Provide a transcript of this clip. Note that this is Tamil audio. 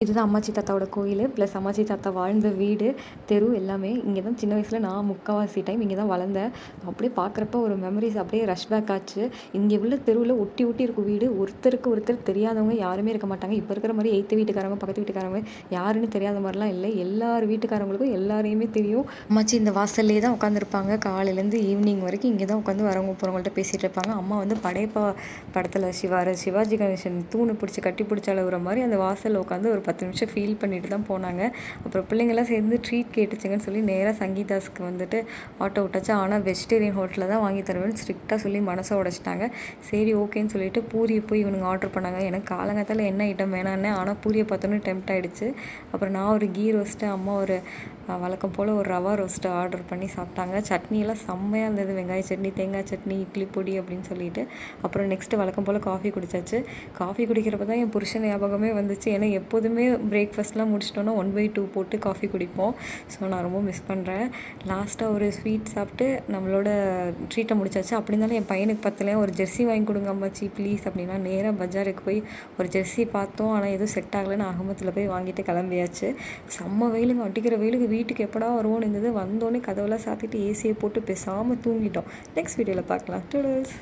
இதுதான் அம்மாச்சி தாத்தாவோட கோயில் ப்ளஸ் அம்மாச்சி தாத்தா வாழ்ந்த வீடு தெரு எல்லாமே இங்கே தான். சின்ன வயசில் நான் முக்கால்வாசி டைம் இங்கே தான் வளர்ந்தேன். அப்படியே பார்க்குறப்ப ஒரு மெமரிஸ் அப்படியே ரஷ்பேக் ஆச்சு. இங்கே உள்ள தெருவில் ஒட்டி ஒட்டி இருக்கும் வீடு. ஒருத்தருக்கு ஒருத்தர் தெரியாதவங்க யாருமே இருக்க மாட்டாங்க. இப்போ இருக்கிற மாதிரி எய்த்து வீட்டுக்காரங்க பக்கத்து வீட்டுக்காரங்க யாருன்னு தெரியாத மாதிரிலாம் இல்லை. எல்லார் வீட்டுக்காரங்களுக்கும் எல்லாரையுமே தெரியும். அம்மாச்சி இந்த வாசல்லே தான் உட்காந்துருப்பாங்க. காலையிலேருந்து ஈவினிங் வரைக்கும் இங்கே தான் உட்காந்து வரவங்க போகிறவங்கள்ட்ட பேசிகிட்டு இருப்பாங்க. அம்மா வந்து படையப்பா படத்தில் சிவாஜி கணேசன் தூணு பிடிச்சி கட்டி பிடிச்சி அழுகுற மாதிரி அந்த வாசலில் உட்காந்து ஒரு 10 நிமிஷம் ஃபீல் பண்ணிட்டு தான் போனாங்க. அப்புறம் பிள்ளைங்கள்லாம் சேர்ந்து ட்ரீட் கேட்டுச்சுங்கன்னு சொல்லி நேராக சங்கீதாஸ்க்கு வந்துட்டு ஆட்டோ விட்டாச்சு. ஆனால் வெஜிடேரியன் ஹோட்டலில் தான் வாங்கி தருவேன்னு ஸ்ட்ரிக்டாக சொல்லி மனசை உடைச்சிட்டாங்க. சரி ஓகேன்னு சொல்லிட்டு பூரியை போய் இவனுங்க ஆர்டர் பண்ணாங்க. எனக்கு காலங்காத்தால் என்ன ஐட்டம் வேணான்னு, ஆனால் பூரியை பார்த்தோன்னே டெம்ப்ட் ஆகிடுச்சு. அப்புறம் நான் ஒரு கீ ரோஸ்ட்டு, அம்மா ஒரு வழக்கம் போல் ஒரு ரவா ரோஸ்ட்டு ஆர்டர் பண்ணி சாப்பிட்டாங்க. சட்னியெல்லாம் செம்மையாக இருந்தது. வெங்காய சட்னி, தேங்காய் சட்னி, இட்லி பொடி அப்படின்னு சொல்லிட்டு. அப்புறம் நெக்ஸ்ட்டு வழக்கம் போல் காஃபி குடித்தாச்சு. காஃபி குடிக்கிறப்ப தான் என் புருஷன் ஞாபகமே வந்துச்சு. ஏன்னா எப்போதுமே பிரேக்ஃபாஸ்ட்லாம் முடிச்சிட்டோன்னா 1/2 போட்டு காஃபி குடிப்போம். ஸோ நான் ரொம்ப மிஸ் பண்ணுறேன். லாஸ்ட்டாக ஒரு ஸ்வீட் சாப்பிட்டு நம்மளோட ட்ரீட்டை முடிச்சாச்சு. அப்படி இருந்தாலும் என் பையனுக்கு பத்தலையா ஒரு ஜெர்சி வாங்கி கொடுங்க அம்மாச்சி ப்ளீஸ் அப்படின்னா நேராக பஜாருக்கு போய் ஒரு ஜெர்சி பார்த்தோம். ஆனால் எதுவும் செட் ஆகலைன்னு அகமத்தில் போய் வாங்கிட்டு கிளம்பியாச்சு. செம்ம வெயிலுங்க, அடிக்கிற வெயிலுக்கு வீட்டுக்கு எப்படா வருவோன்னு இருந்தது. வந்தோடனே கதவெல்லாம் சாத்திட்டு ஏசியை போட்டு பேசாமல் தூங்கிட்டோம். நெக்ஸ்ட் வீடியோவில் பார்க்கலாம். டூடல்ஸ்.